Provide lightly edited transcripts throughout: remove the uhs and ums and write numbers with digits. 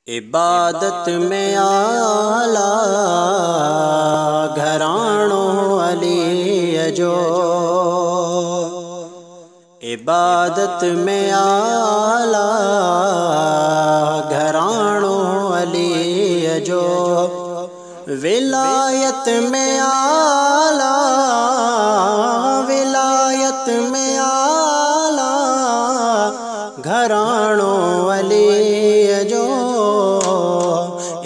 इबादत में आला घरानों अली जो, इबादत में आला घरानों अली जो, विलायत में आला, विलायत में आला घरानों अली जो,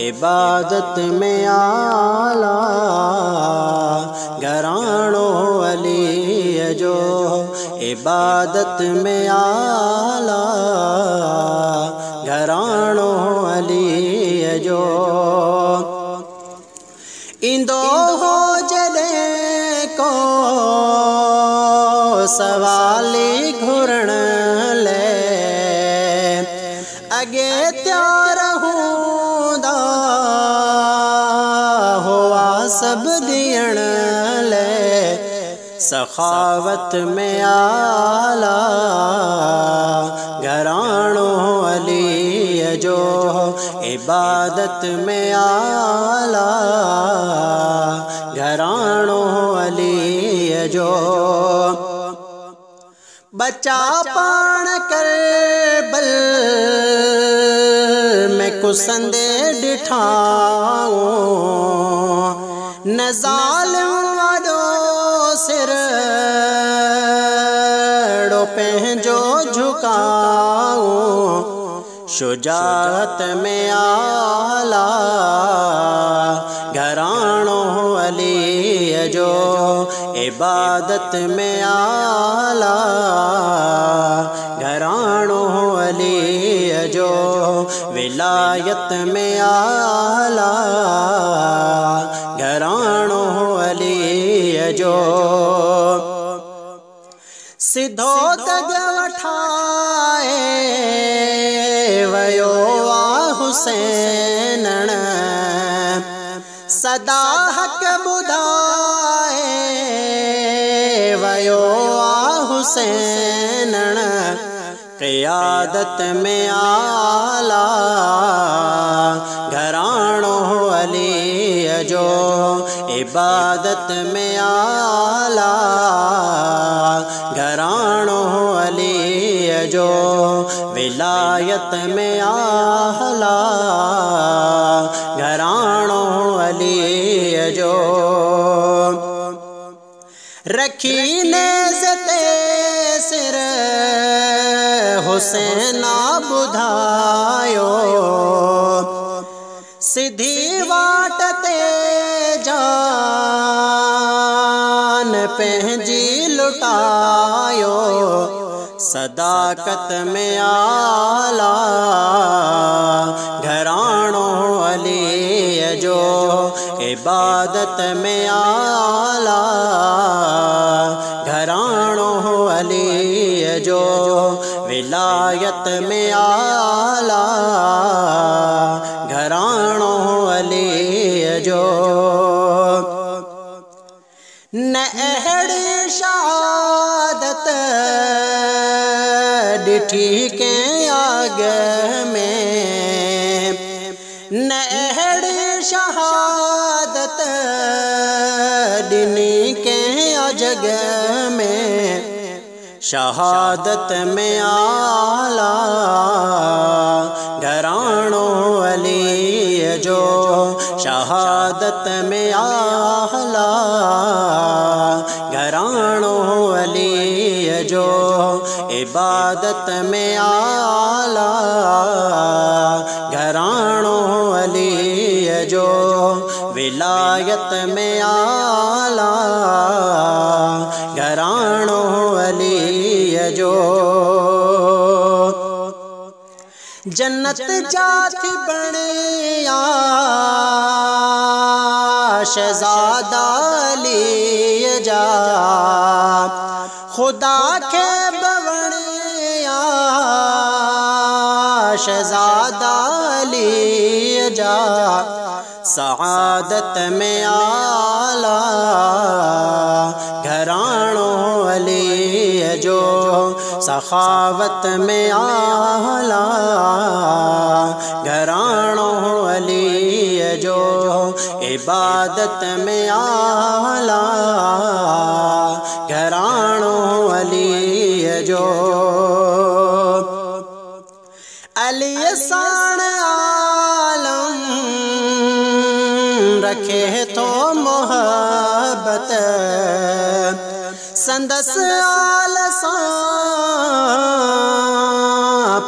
इबादत में आला घरानों अली जो, इबादत में आला घरानों अली जो। इंदो हो जले को सवाली घुरण ले, अगे त्यार हूंदा हुआ सब दियण ले, सखावत में आला घरानों अली जो, इबादत में आला घरानों अली जो। बचा पाण कर बल में कुसंदे डिठाऊं, न ज़ालिम वाडो सिर डो पंहिंजो झुकाऊं, शुजाअत में आला घरानों अली जो, इबादत में आला घरानों अली जो, विलायत में आला घरानों अली जो। सिधो तग वठाए वयो आ हुसैनण, सदा हक बुधाए वयो आ हुसैनण, क़ियादत में आला घरानों अली जो, इबादत में आला घरानों अली जो, विलायत में आला घरानों अली जो। रखी नेज़ते सिर हुसैना बुधायो, सिधी वाट ते जान पंहिंजी लुटायो, सदाकत में आला घरानों अली जो, इबादत में आला घरानों अली जो, विलायत में आला घरानों अली जो। न अहिड़ी शहादत डिठी के आग में, न अहिड़ी शहादत ॾिनी के जग में, शहादत में आला घरानों अली जो, शहादत में आला घरानों अली जो, इबादत में आला घरानों अली जो, विलायत में आला घरानों अली जो। जन्नत जाथी बणिया शहज़ादा अली जा, खुदा के बवणिया शहज़ादा अली जा, सआदत में आला घरानों अली जो, सखावत में आला घरानों इबादत में आला घरानों अली जो। अली शान आलम रखे तो मोहब्बत संदस आलसा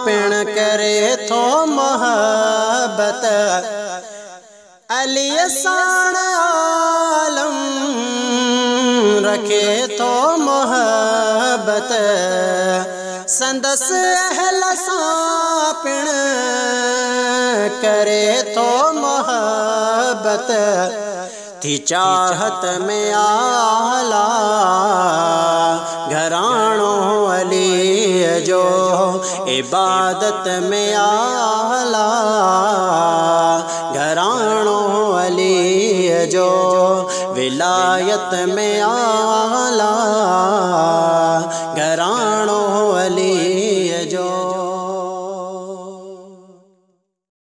पिण करे तो मोहब्बत। अली शान आलम रखे तो मोहब्बत संदस अहलसा पिण करे तो मोहब्बत। थी चाहत में आला घरानों अली जो। इबादत में आला घरानों अली जो। विलायत में आला